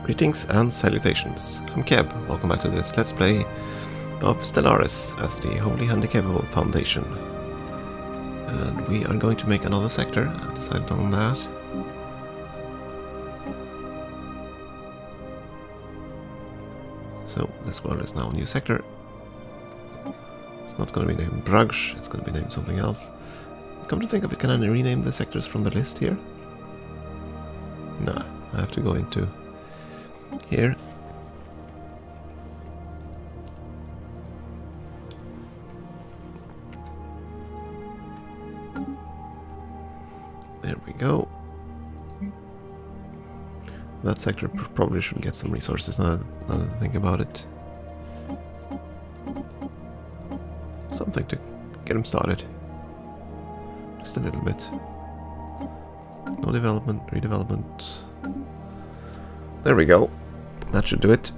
Greetings and salutations. I'm Keb. Welcome back to this Let's Play of Stellaris as the Holy Handicapable Foundation. And we are going to make another sector. I've decided on that. So this world is now a new sector. It's not going to be named Brugge, it's going to be named something else. Come to think of it, can I rename the sectors from the list here? Nah, I have to go into here. There we go. That sector probably should get some resources now that I think about it. Something to get them started. Just a little bit. No development, redevelopment. There we go. That should do it.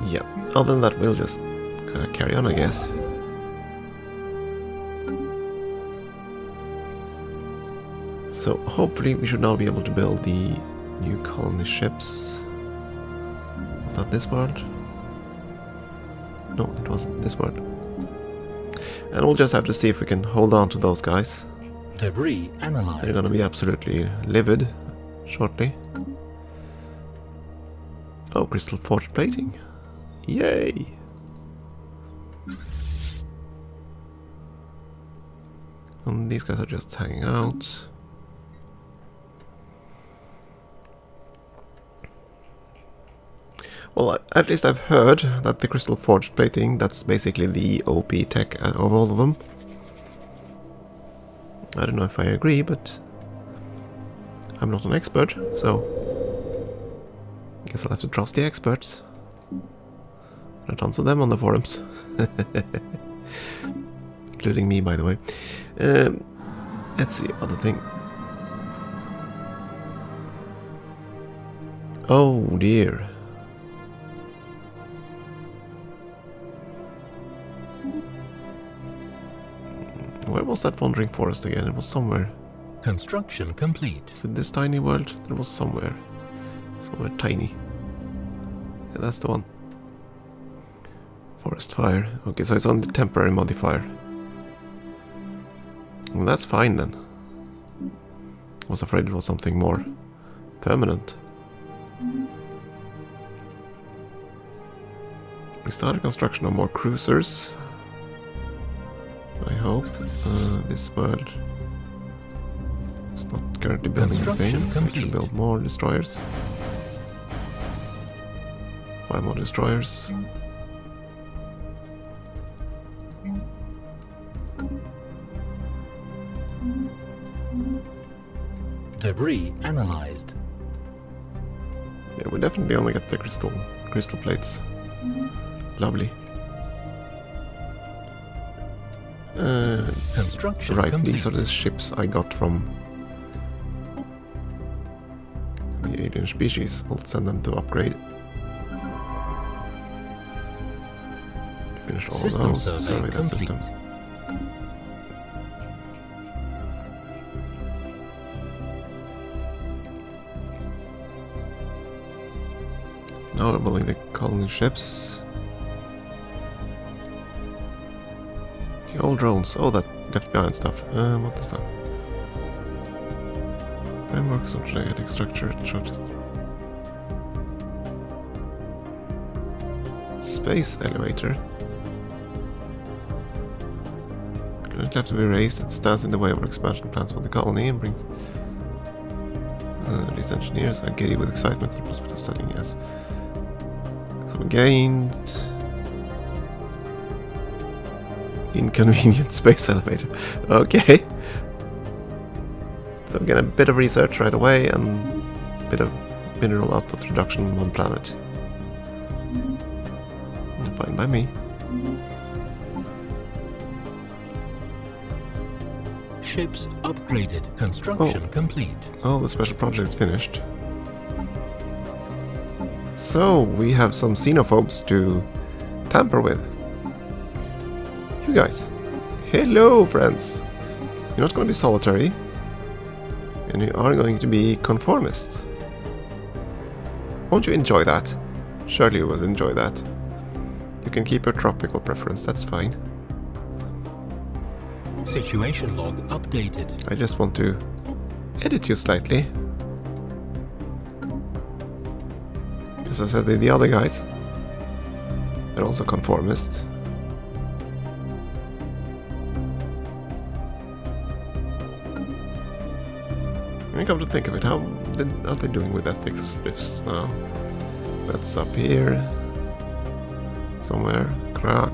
Yeah, other than that, we'll just carry on, I guess. So hopefully we should now be able to build the new colony ships. Was that this world? No, it wasn't this world. And we'll just have to see if we can hold on to those guys. Debris analyzed. They're gonna be absolutely livid shortly. Oh, crystal forged plating. Yay! And these guys are just hanging out. Well, at least I've heard that the crystal forged plating, that's basically the OP tech of all of them. I don't know if I agree, but I'm not an expert, so I guess I'll have to trust the experts. There are tons of them on the forums. Including me, by the way. Let's see, other thing. Oh dear. Where was that wandering forest again? It was somewhere. Construction complete. Is it this tiny world? There was somewhere. Somewhere tiny. Yeah, that's the one. Forest fire. Okay, so it's on the temporary modifier. Well, that's fine then. I was afraid it was something more permanent. We started construction of more cruisers. I hope. This world is not currently building anything, so we can build more destroyers. 5 more destroyers. Debris analyzed. Yeah, we definitely only get the crystal plates. Lovely. Construction right, complete. These are the ships I got from the alien species. We'll send them to upgrade. Finished all System of those. survey That complete. system. Now we're building the colony ships. The old drones. Oh, that left behind stuff. What is that? Frameworks of genetic structure. Space elevator. It have to be raised. It stands in the way of our expansion plans for the colony and brings. These engineers are giddy with excitement and prospect of studying. Yes. So we gained. Inconvenient space elevator. Okay. So we get a bit of research right away and a bit of mineral output reduction on one planet. Fine by me. Ships upgraded. Construction complete. Oh, the special project is finished. So, we have some xenophobes to tamper with. You guys. Hello, friends. You're not going to be solitary. And you are going to be conformists. Won't you enjoy that? Surely you will enjoy that. You can keep your tropical preference, that's fine. Situation log updated. I just want to edit you slightly. As I said, the other guys, they're also conformists. I come to think of it, how are they doing with ethics rifts now? That's up here. Somewhere. Crack.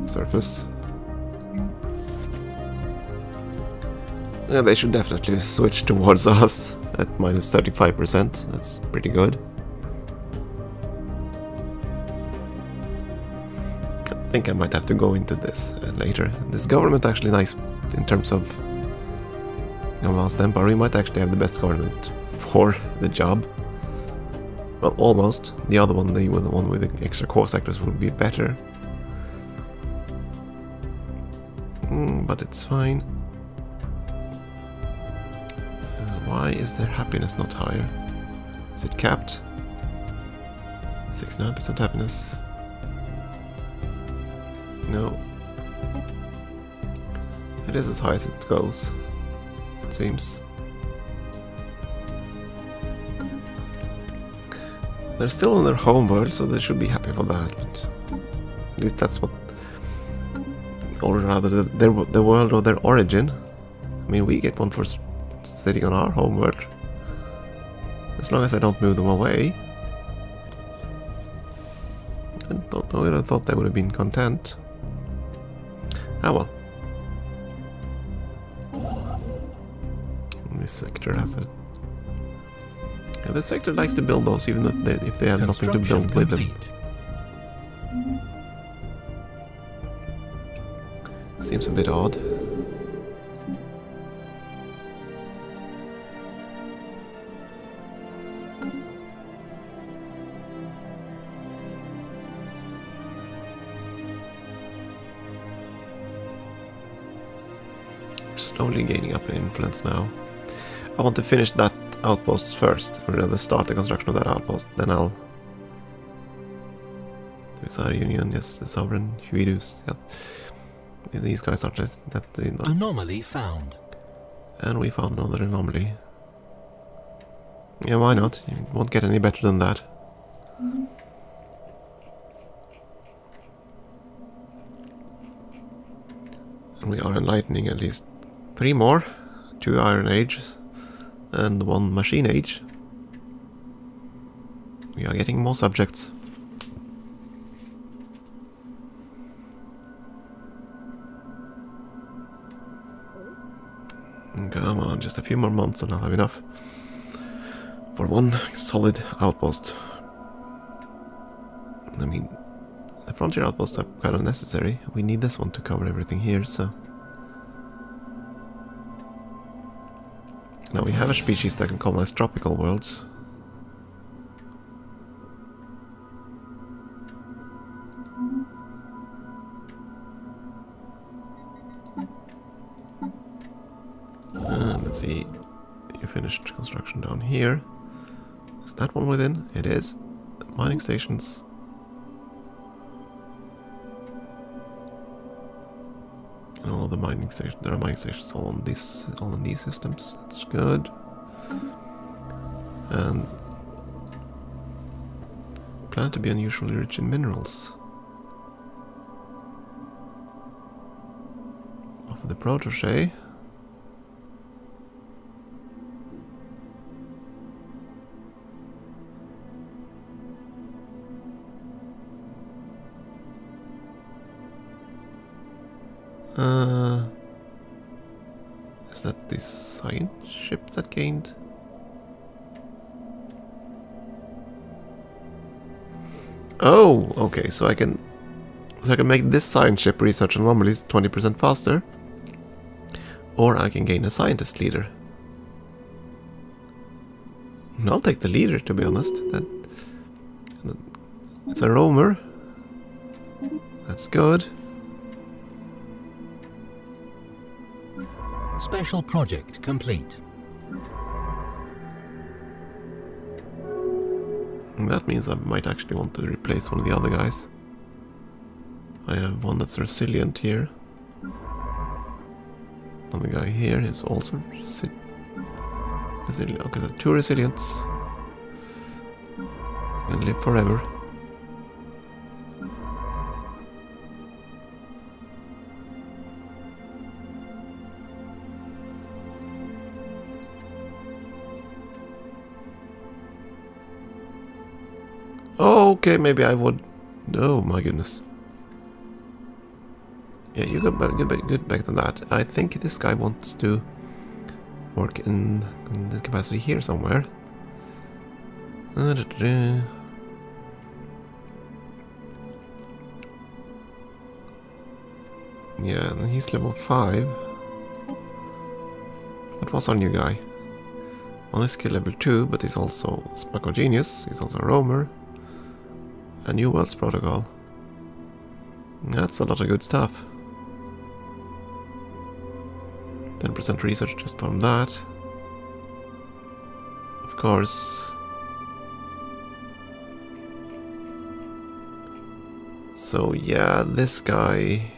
Surface. Yeah, they should definitely switch towards us at minus 35%. That's pretty good. I think I might have to go into this later. This government actually nice in terms of vast empire. We might actually have the best government for the job. Well, almost. The other one, the one with the extra core sectors, would be better. But it's fine. Why is their happiness not higher? Is it capped? 69% happiness. No. It is as high as it goes, it seems. They're still in their home world, so they should be happy for that, but at least that's what... Or rather, the world of their origin. I mean, we get one for sitting on our home world. As long as I don't move them away. I would have thought they would have been content. Ah well. This sector has a... Yeah, this sector likes to build those even if they have nothing to build with them. Seems a bit odd. We're slowly gaining up in influence now. I want to finish that outpost first, or rather start the construction of that outpost, then I'll... There's our union, yes, the sovereign, Huidus, yeah. These guys are that anomaly found. And we found another anomaly. Yeah, why not? You won't get any better than that. And we are enlightening at least 3 more. 2 Iron Ages and 1 Machine Age. We are getting more subjects. Come on, just a few more months and I'll have enough for 1 solid outpost. I mean, the frontier outposts are kind of necessary. We need this one to cover everything here, so... Now we have a species that can colonize tropical worlds. Let's see, you finished construction down here. Is that one within? It is. Mining stations. And all the mining stations. There are mining stations all on these systems. That's good. And planet to be unusually rich in minerals. Of the protege. Is that the science ship that gained? Oh, okay, so I can make this science ship research anomalies 20% faster. Or I can gain a scientist leader. And I'll take the leader, to be honest. It's a roamer. That's good. Special project complete. And that means I might actually want to replace one of the other guys. I have one that's resilient here. Another guy here is also resilient. Okay, so 2 resilients. And live forever. Okay, maybe I would. Oh my goodness. Yeah, you go back to that. I think this guy wants to work in this capacity here somewhere. Yeah, and he's level 5. What was our new guy? Only skill level 2, but he's also Spark of Genius. He's also a roamer. A New Worlds Protocol. That's a lot of good stuff. 10% research just from that. Of course. So yeah, this guy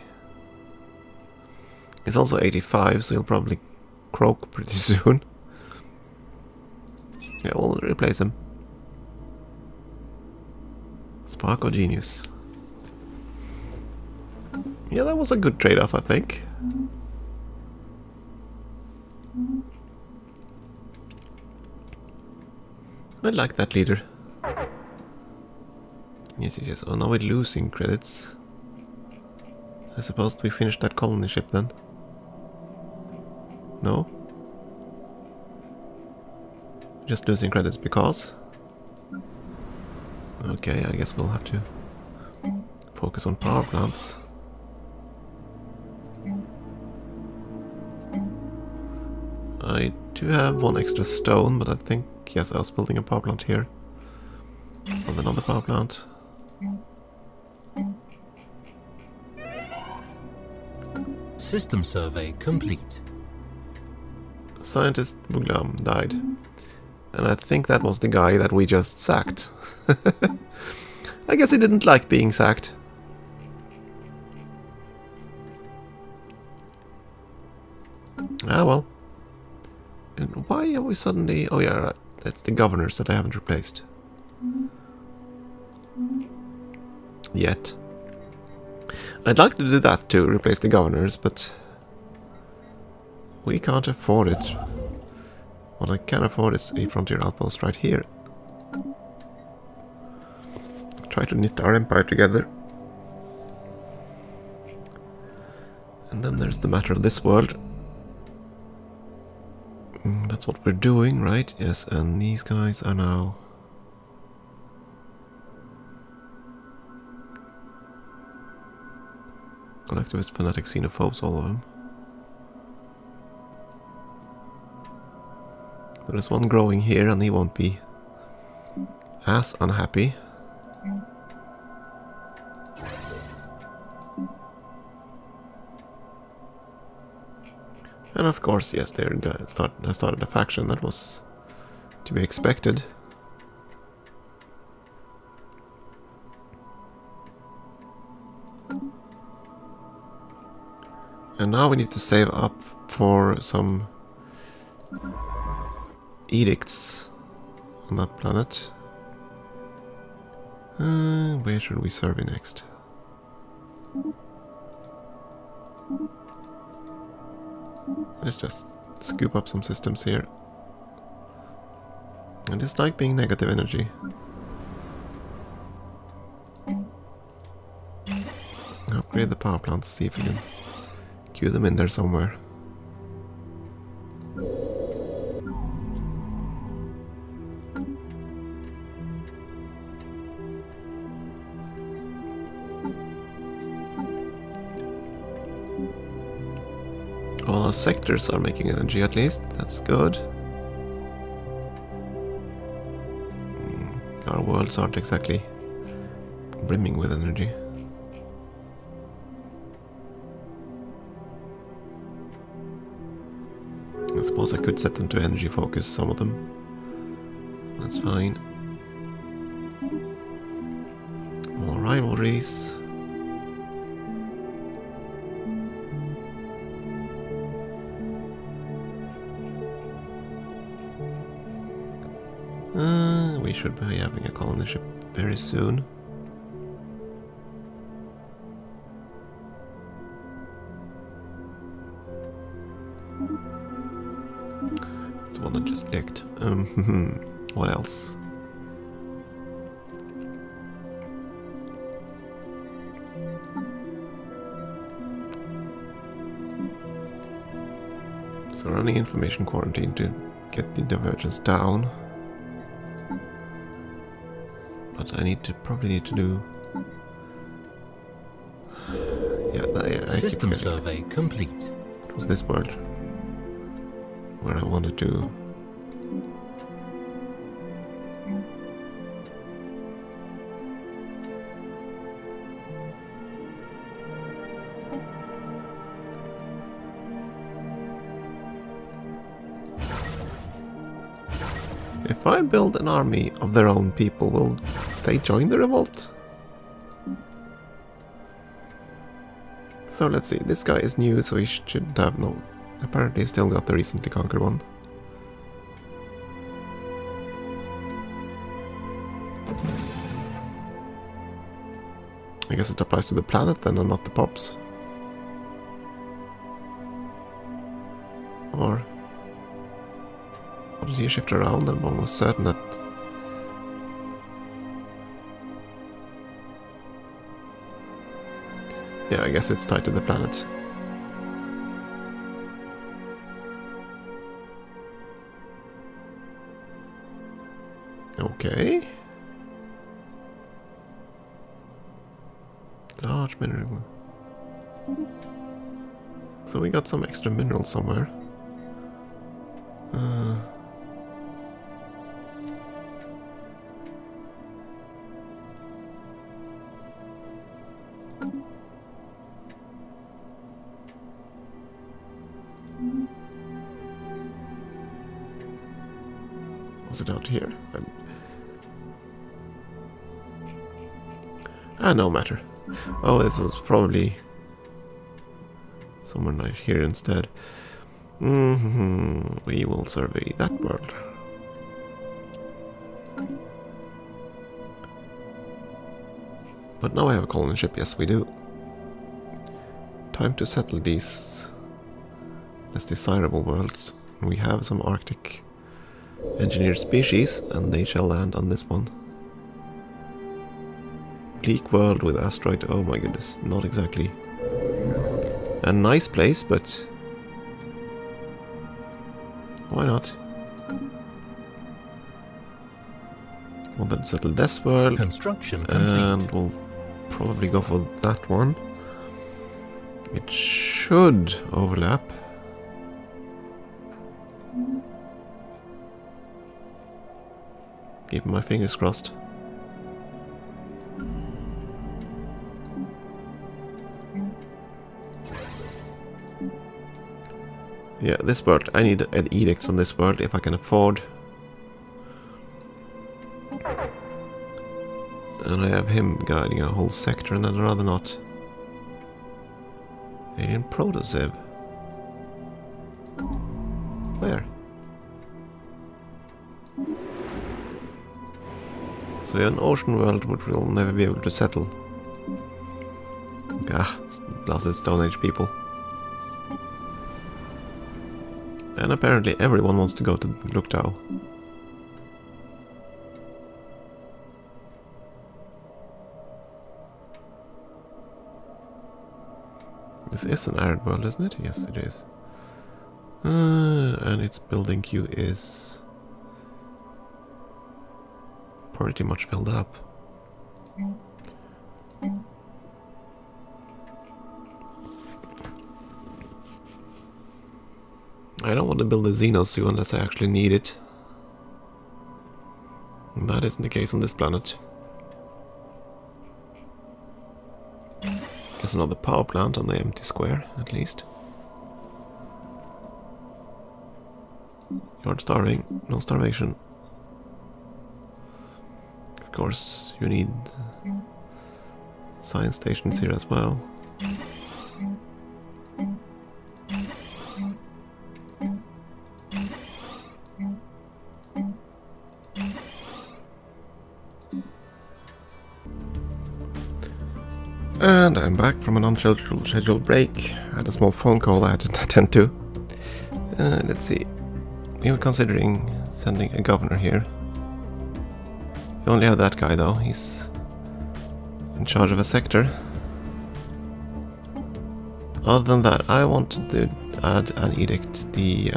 is also 85, so he'll probably croak pretty soon. Yeah, we'll replace him. Spark of Genius. Yeah, that was a good trade-off, I think. I like that leader. Yes. Oh, now we're losing credits. I suppose we finished that colony ship then. No? Just losing credits because... Okay, I guess we'll have to focus on power plants. I do have 1 extra stone, but I think, yes, I was building a power plant here. And another power plant. System survey complete. Scientist Buglam died. And I think that was the guy that we just sacked. I guess he didn't like being sacked. Ah well. And why are we suddenly... Oh yeah, right. That's the governors that I haven't replaced. Yet. I'd like to do that too, replace the governors, but... we can't afford it. What I can afford is a frontier outpost right here. Try to knit our empire together. And then there's the matter of this world. That's what we're doing, right? Yes, and these guys are now... collectivist, fanatic, xenophobes, all of them. There's one growing here and he won't be as unhappy. And of course, yes, they started a faction. That was to be expected. And now we need to save up for some edicts on that planet. Where should we survey next? Let's just scoop up some systems here. I just like being negative energy. Upgrade the power plants, see if we can queue them in there somewhere. All our sectors are making energy at least, that's good. Our worlds aren't exactly brimming with energy. I suppose I could set them to energy focus, some of them. That's fine. More rivalries. We should be having a colony ship very soon. It's one I just clicked. What else? So running information quarantine to get the divergence down. But I probably need to do. Yeah, I System survey complete. It was this world where I wanted to. If I build an army of their own people, will they join the revolt? So let's see, this guy is new, so he shouldn't have no... Apparently he still got the recently conquered one. I guess it applies to the planet then and not the pops. Or... What did he shift around? I'm almost certain that... Yeah, I guess it's tied to the planet. Okay. Large mineral. So we got some extra minerals somewhere. Was it out here? No matter. Oh, this was probably somewhere right here instead. We will survey that world. But now I have a colony ship. Yes, we do. Time to settle these less desirable worlds. We have some Arctic engineered species, and they shall land on this one. Bleak world with asteroid. Oh my goodness, not exactly a nice place, but why not? We'll then settle this world. Construction complete. And we'll probably go for that one. It should overlap. Keep my fingers crossed. Yeah, this world. I need an edict on this world if I can afford. And I have him guiding a whole sector, and I'd rather not. Alien protoziv. Where? So we have an ocean world which we'll never be able to settle. Ah, blasted Stone Age people. And apparently everyone wants to go to Luktau. This is an arid world, isn't it? Yes, it is. And its building queue is pretty much filled up. I don't want to build a Xenosu unless I actually need it. And that isn't the case on this planet. There's another power plant on the empty square, at least. You're starving. No starvation. Of course, you need science stations here as well. And I'm back from an unscheduled break. I had a small phone call I had to attend to. Let's see. We were considering sending a governor here. We only have that guy though. He's in charge of a sector. Other than that, I wanted to add an edict the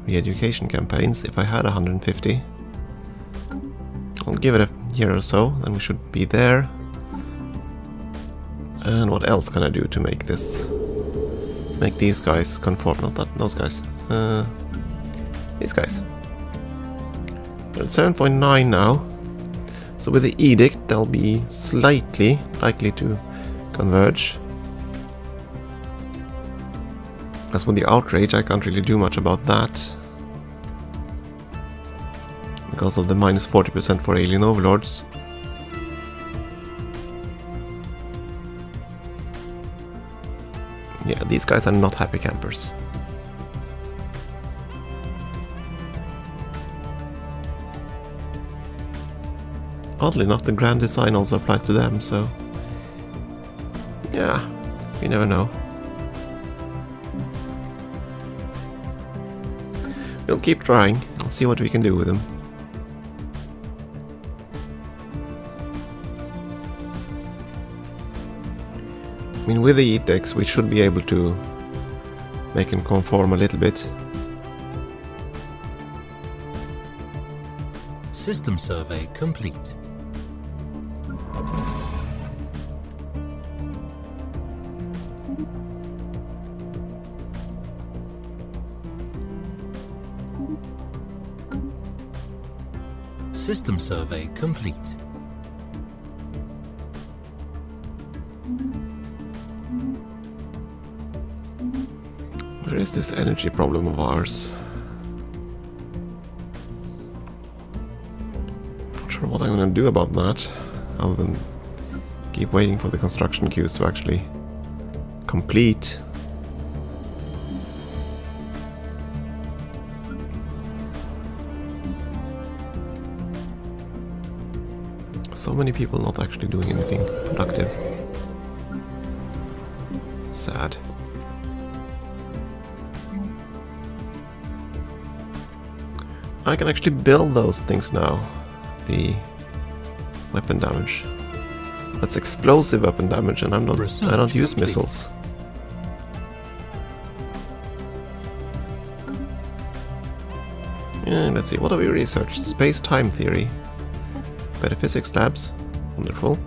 re-education campaigns. If I had 150, I'll give it a year or so, then we should be there. And what else can I do to make this, make these guys conform? Not that, those guys. These guys. We're at 7.9 now. So with the edict, they'll be slightly likely to converge. As for the outrage, I can't really do much about that. Because of the minus 40% for alien overlords. Yeah, these guys are not happy campers. Oddly enough, the grand design also applies to them, so... yeah, you never know. We'll keep trying, and see what we can do with them. I mean, with the edicts, we should be able to make them conform a little bit. System survey complete. System survey complete. There is this energy problem of ours. Not sure what I'm gonna do about that, other than keep waiting for the construction queues to actually complete. So many people not actually doing anything productive. Sad. I can actually build those things now. The weapon damage. That's explosive weapon damage, and I don't use missiles. Yeah, let's see, what have we researched? Space-time theory. Better physics labs. Wonderful.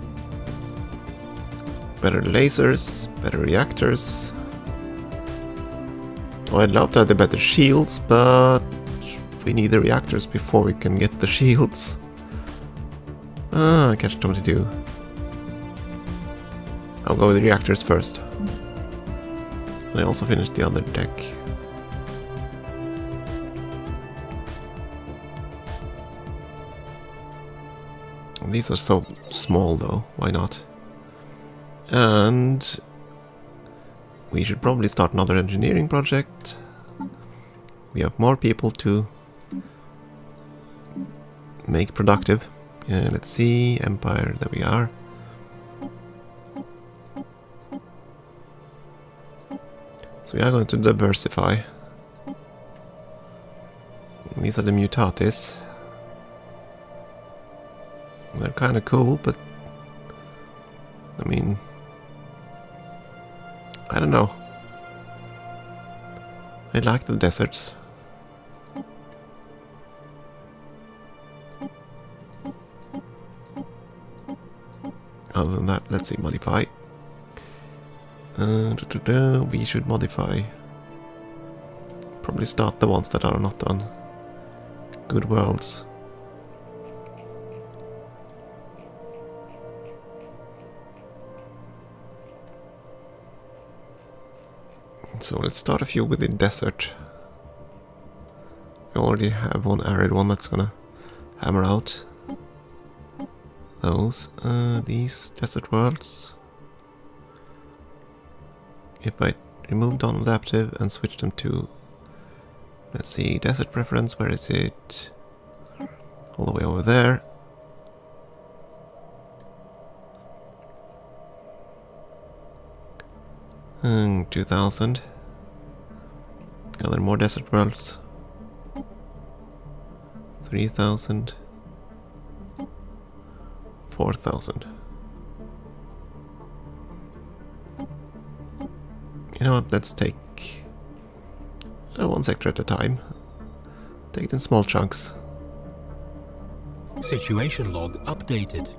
Better lasers, better reactors. Oh, I'd love to have the better shields, but we need the reactors before we can get the shields. Ah, catch 22. I'll go with the reactors first. And I also finished the other deck. These are so small though, why not? And we should probably start another engineering project. We have more people to make productive. Let's see, Empire, there we are. So we are going to diversify. These are the mutatis. They're kind of cool, but I mean, I don't know. I like the deserts. Other than that, let's see, modify. We should modify. Probably start the ones that are not on good worlds. So let's start a few within desert. already have one arid one that's gonna hammer out those. These desert worlds. If I remove non-adaptive and switch them to, let's see, desert preference, where is it? All the way over there. 2000. Are there more desert worlds? 3000. 4000. You know what, let's take one sector at a time. Take it in small chunks. Situation log updated.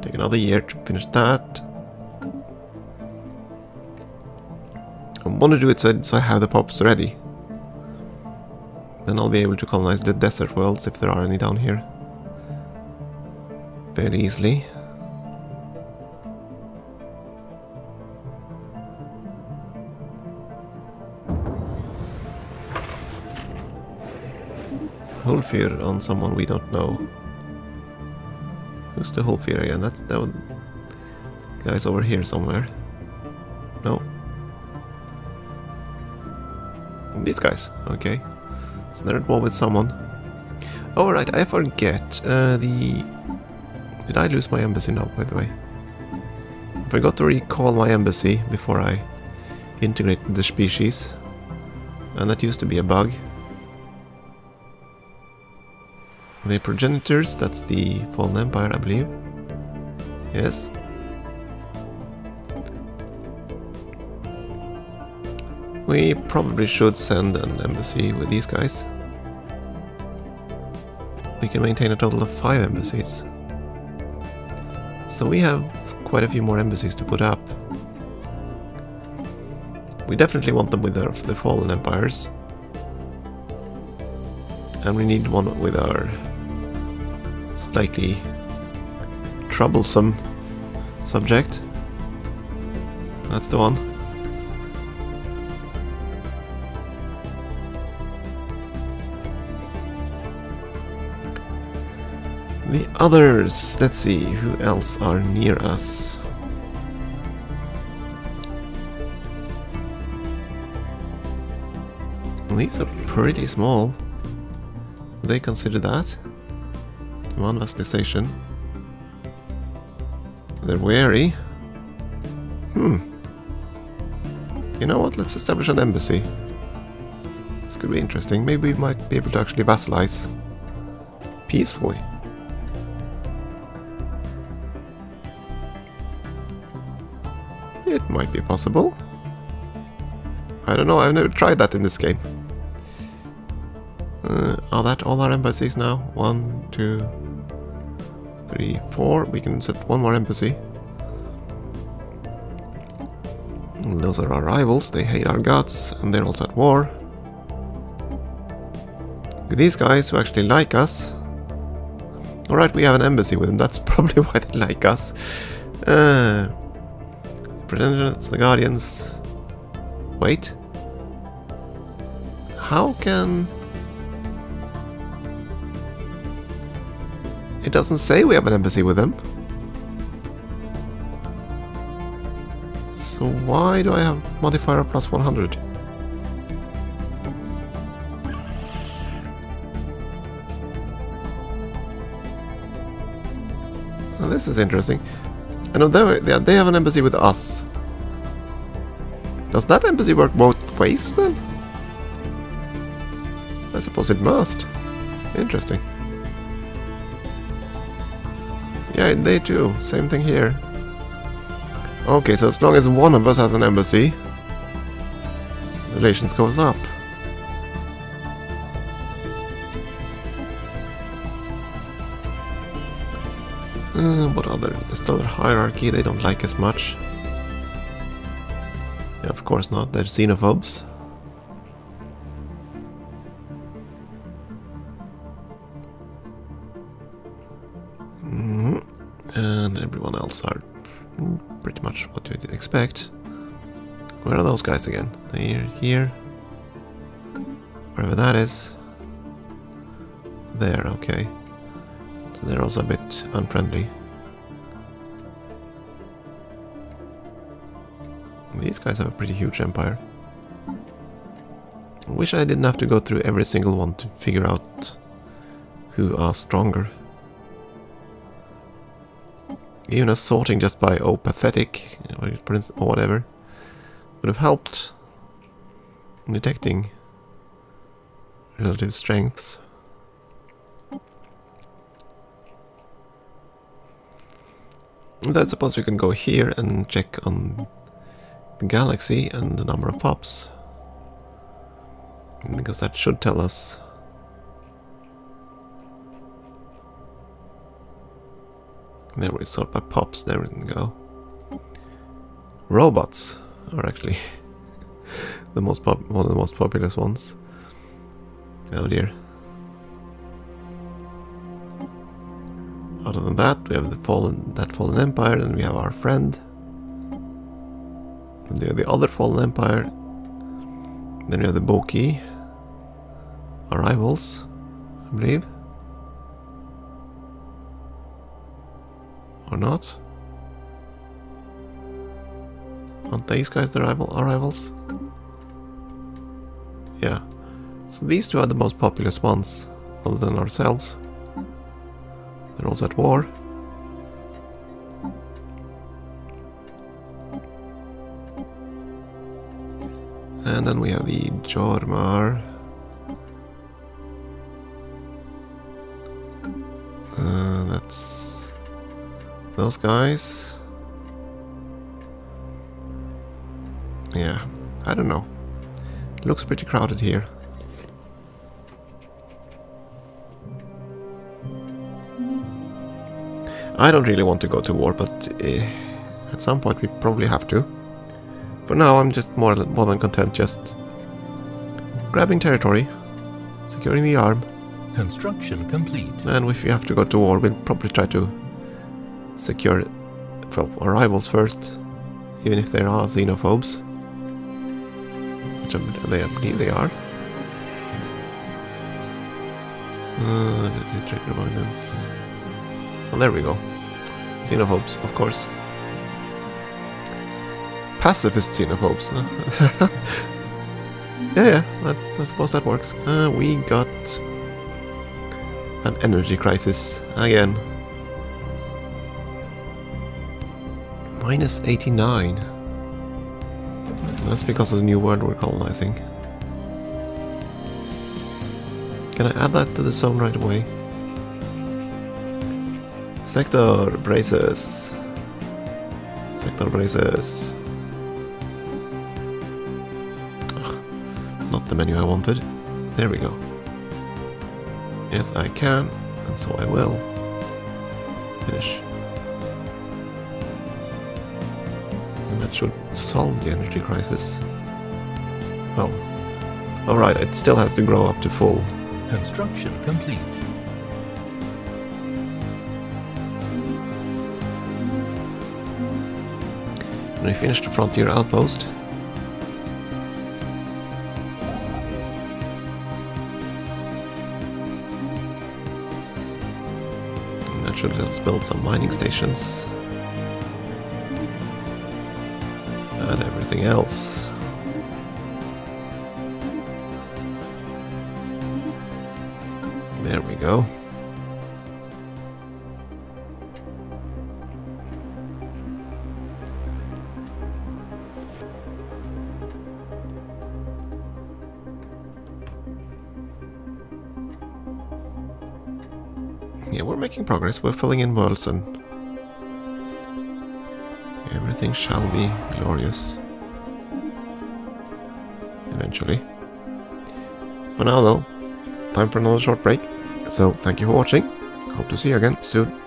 Take another year to finish that. I want to do it so I have the pops ready. Then I'll be able to colonize the desert worlds if there are any down here fairly easily. Hulfir on someone we don't know. Who's the Hulfir again? That guy's over here somewhere. No. These guys, okay. So they're at war with someone. Oh right, I forget. Did I lose my embassy now, by the way? I forgot to recall my embassy before I integrated the species. And that used to be a bug. The progenitors, that's the Fallen Empire, I believe. Yes. We probably should send an embassy with these guys. We can maintain a total of 5 embassies. So we have quite a few more embassies to put up. We definitely want them with the Fallen Empires. And we need one with our slightly troublesome subject. That's the one. The others, let's see, who else are near us? These are pretty small. Would they consider that? One vassalization. They're wary. You know what? Let's establish an embassy. This could be interesting. Maybe we might be able to actually vassalize peacefully. It might be possible. I don't know, I've never tried that in this game. Are that all our embassies now? 1, 2, 3, 4. We can set one more embassy. Those are our rivals, they hate our guts, and they're also at war. With these guys who actually like us. Alright, we have an embassy with them, that's probably why they like us. Pretenders, the Guardians. Wait. How can... It doesn't say we have an embassy with them. So why do I have modifier plus 100? Well, this is interesting. I know they have an embassy with us. Does that embassy work both ways then? I suppose it must. Interesting. Yeah, they too. Same thing here. Okay, so as long as one of us has an embassy, relations goes up. What other? The stellar hierarchy, they don't like as much. Yeah, of course not. They're xenophobes. And everyone else are pretty much what you'd expect. Where are those guys again? They're here. Wherever that is. There, okay. So they're also a bit unfriendly. These guys have a pretty huge empire. I wish I didn't have to go through every single one to figure out who are stronger. Even a sorting just by pathetic, for instance, or whatever, would have helped in detecting relative strengths. And I suppose we can go here and check on the galaxy and the number of pops, because that should tell us. There we sort by pops, there we can go. Robots are actually the one of the most populous ones. Oh dear. Other than that, we have the fallen empire, and we have our friend. And the other fallen empire. Then we have the Boki, our rivals, I believe. Or not? Aren't these guys our rivals? Yeah. So these two are the most populous ones, other than ourselves. They're also at war. And then we have the Jormar. That's those guys. Yeah, I don't know. It looks pretty crowded here. I don't really want to go to war, but at some point we probably have to. For now, I'm just more than content just grabbing territory, securing the arm. Construction complete. And if we have to go to war, we'll probably try to secure, well, our rivals first, even if they are xenophobes, which I believe they are. Well, there we go. Xenophobes, of course. Pacifist xenophobes. Huh? yeah, I suppose that works. We got an energy crisis again. Minus 89. That's because of the new world we're colonizing. Can I add that to the zone right away? Sector braces. Sector braces. Ugh, not the menu I wanted. There we go. Yes, I can, and so I will. Finish. And that should solve the energy crisis. Well, alright, it still has to grow up to full. Construction complete. And we finished the frontier outpost. And that should let us build some mining stations. And everything else. There we go. Yeah, we're making progress. We're filling in worlds and everything shall be glorious. Eventually. For now though, time for another short break. So thank you for watching. Hope to see you again soon.